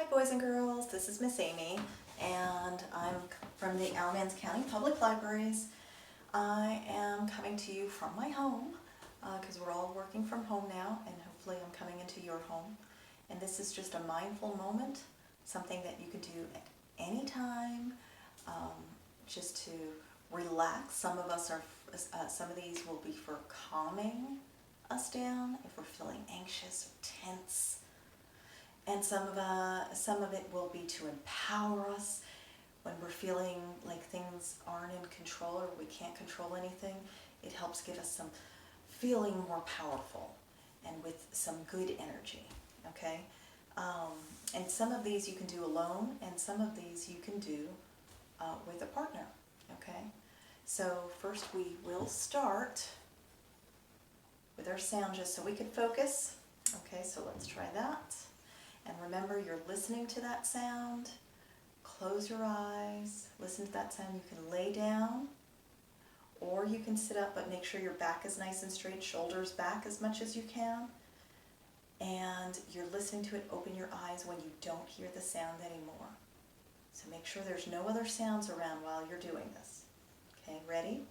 Hi boys and girls, this is Miss Amy and I'm from the Alamance County Public Libraries. I am coming to you from my home because we're all working from home now, and hopefully I'm coming into your home. And this is just a mindful moment, something that you could do at any time, just to relax. Some of these will be for calming us down if we're feeling anxious or tense. And some of it will be to empower us when we're feeling like things aren't in control or we can't control anything. It helps give us some feeling more powerful and with some good energy, okay? And some of these you can do alone, and some of these you can do with a partner, okay? So first we will start with our sound just so we can focus. Okay, so let's try that. And remember, you're listening to that sound. Close your eyes, listen to that sound. You can lay down or you can sit up, but make sure your back is nice and straight, shoulders back as much as you can. And you're listening to it. Open your eyes when you don't hear the sound anymore. So make sure there's no other sounds around while you're doing this. Okay, ready?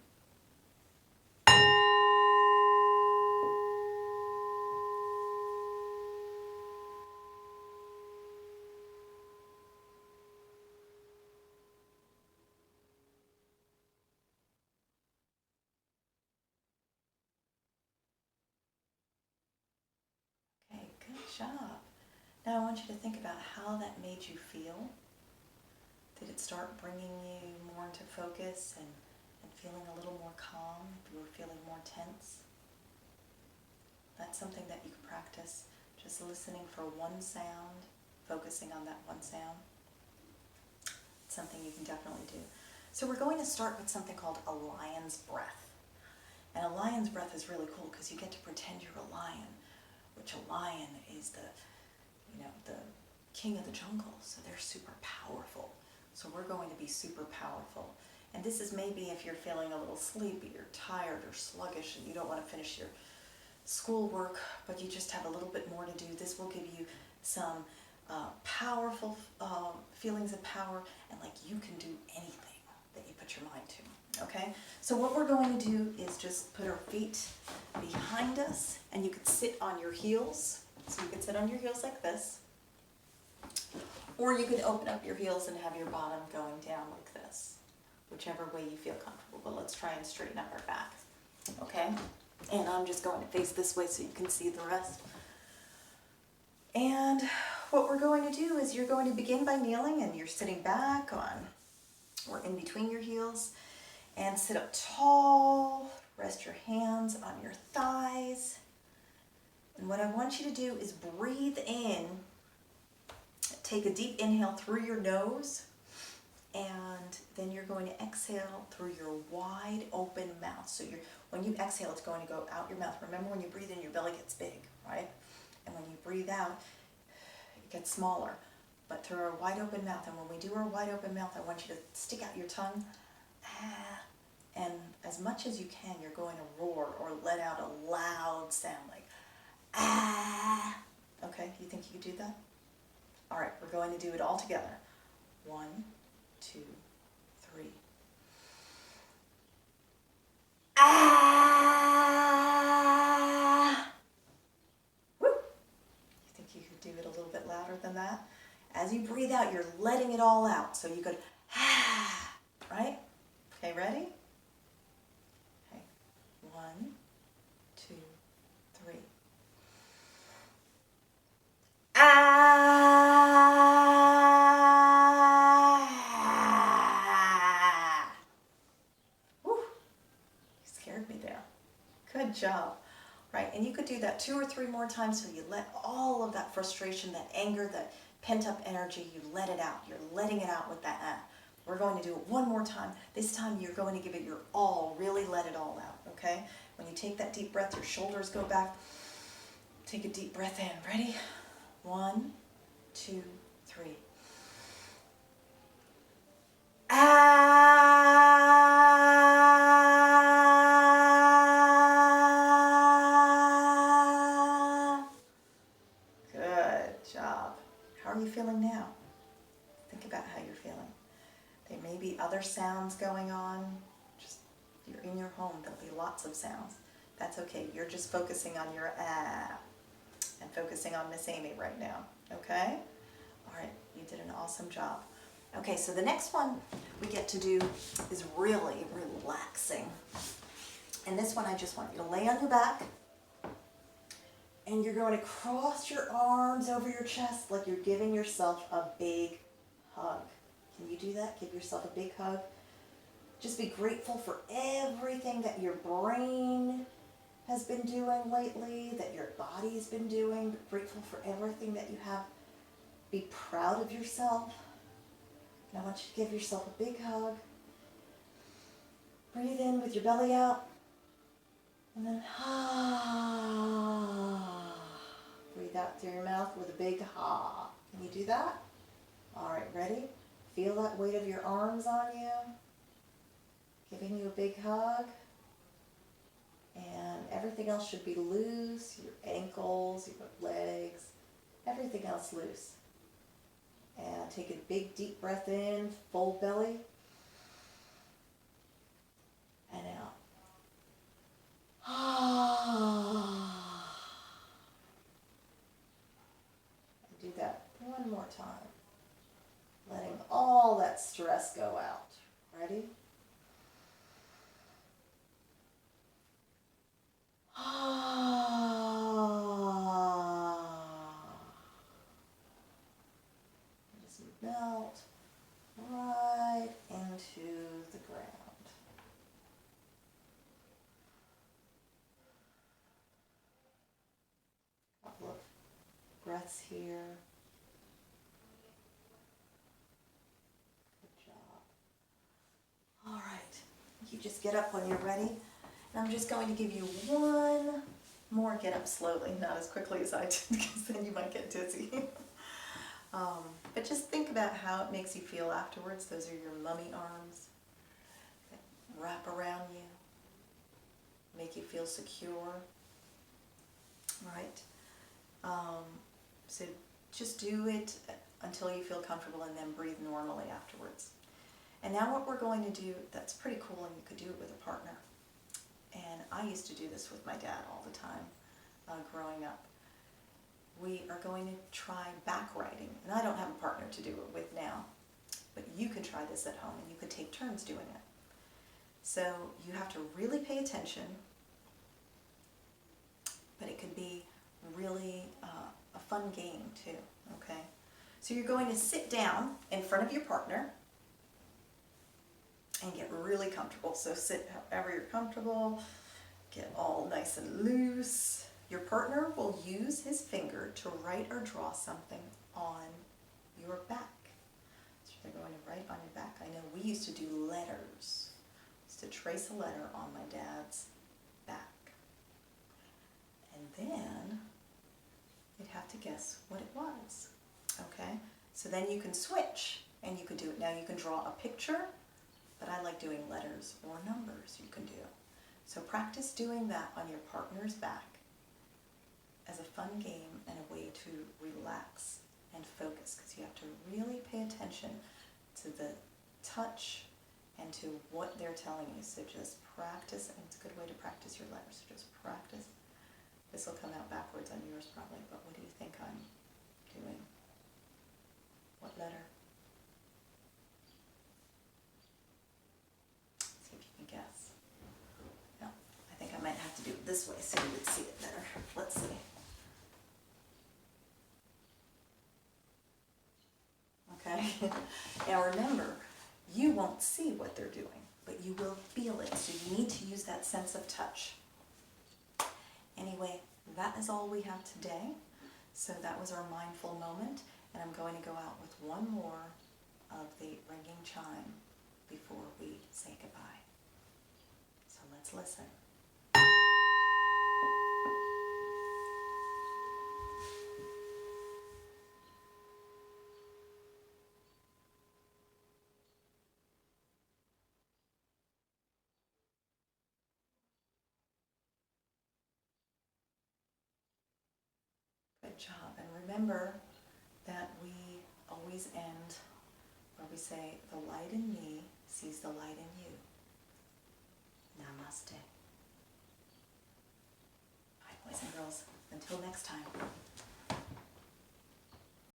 Okay, good job. Now I want you to think about how that made you feel. Did it start bringing you more into focus and feeling a little more calm if you were feeling more tense? That's something that you can practice, just listening for one sound, focusing on that one sound. It's something you can definitely do. So we're going to start with something called a lion's breath. And a lion's breath is really cool because you get to pretend you're a lion, which a lion is the king of the jungle, so they're super powerful. So we're going to be super powerful. And this is maybe if you're feeling a little sleepy or tired or sluggish and you don't want to finish your schoolwork, but you just have a little bit more to do. This will give you some powerful feelings of power, and like you can do anything that you put your mind to. Okay? So what we're going to do is just put our feet behind us, and you could sit on your heels. So you could sit on your heels like this. Or you could open up your heels and have your bottom going down like this. Whichever way you feel comfortable. But let's try and straighten up our back. Okay? And I'm just going to face this way so you can see the rest. And what we're going to do is you're going to begin by kneeling, and you're sitting back on or in between your heels. And sit up tall. Rest your hands on your thighs. And what I want you to do is breathe in. Take a deep inhale through your nose, and then you're going to exhale through your wide open mouth. So when you exhale, it's going to go out your mouth. Remember, when you breathe in, your belly gets big, right? And when you breathe out, it gets smaller. But through our wide open mouth, and when we do our wide open mouth, I want you to stick out your tongue. And as much as you can, you're going to roar or let out a loud sound like ah. Okay, you think you could do that? All right, we're going to do it all together. 1, 2, 3. Ah! Woo! You think you could do it a little bit louder than that? As you breathe out, you're letting it all out. So you could ah, right? Okay, ready? Okay, 1, 2, 3. Ah! Woo! You scared me there. Good job. Right, and you could do that 2 or 3 more times so you let all of that frustration, that anger, that pent-up energy, you let it out. You're letting it out with that ah. We're going to do it one more time. This time you're going to give it your all. Really let it all out, okay? When you take that deep breath, your shoulders go back. Take a deep breath in. Ready? 1, 2, 3. Ah! Good job. How are you feeling now? Think about how you're feeling. There may be other sounds going on. Just, you're in your home, there'll be lots of sounds. That's okay. You're just focusing on your and focusing on Miss Amy right now, okay? All right, you did an awesome job. Okay, so the next one we get to do is really relaxing. And this one I just want you to lay on your back, and you're going to cross your arms over your chest like you're giving yourself a big hug. Can you do that? Give yourself a big hug. Just be grateful for everything that your brain has been doing lately, that your body's been doing. Grateful for everything that you have. Be proud of yourself. And I want you to give yourself a big hug. Breathe in with your belly out. And then breathe out through your mouth with a big ha. Can you do that? All right, ready? Feel that weight of your arms on you. Giving you a big hug. And everything else should be loose. Your ankles, your legs, everything else loose. And take a big deep breath in, full belly. And out. Do that one more time. Letting all that stress go out. Ready? Just melt right into the ground. Couple of breaths here. Good job. All right. You just get up when you're ready. And I'm just going to give you one more. Get up slowly, not as quickly as I did, because then you might get dizzy. But just think about how it makes you feel afterwards. Those are your mummy arms that wrap around you, make you feel secure, right? So just do it until you feel comfortable, and then breathe normally afterwards. And now what we're going to do, that's pretty cool, and you could do it with a partner. And I used to do this with my dad all the time growing up. We are going to try back writing. And I don't have a partner to do it with now, but you can try this at home, and you could take turns doing it. So you have to really pay attention, but it could be really a fun game too, okay? So you're going to sit down in front of your partner and get really comfortable. So sit however you're comfortable, get all nice and loose. Your partner will use his finger to write or draw something on your back. So they're going to write on your back. I know we used to do letters. To trace a letter on my dad's back. And then you'd have to guess what it was. Okay? So then you can switch and you could do it. Now you can draw a picture, but I like doing letters or numbers you can do. So practice doing that on your partner's back as a fun game and a way to relax and focus, because you have to really pay attention to the touch and to what they're telling you. So just practice, and it's a good way to practice your letters. So just practice. This will come out backwards on yours probably, but what do you think I'm doing? What letter? See if you can guess. No, I think I might have to do it this way so you would see it better. Let's see. Okay? Now remember, you won't see what they're doing, but you will feel it. So you need to use that sense of touch. Anyway, that is all we have today. So that was our mindful moment, and I'm going to go out with one more of the ringing chime before we say goodbye. So let's listen. Good job. And remember that we Libraries, and where we say, the light in me sees the light in you. Namaste. Bye, boys and girls. Until next time.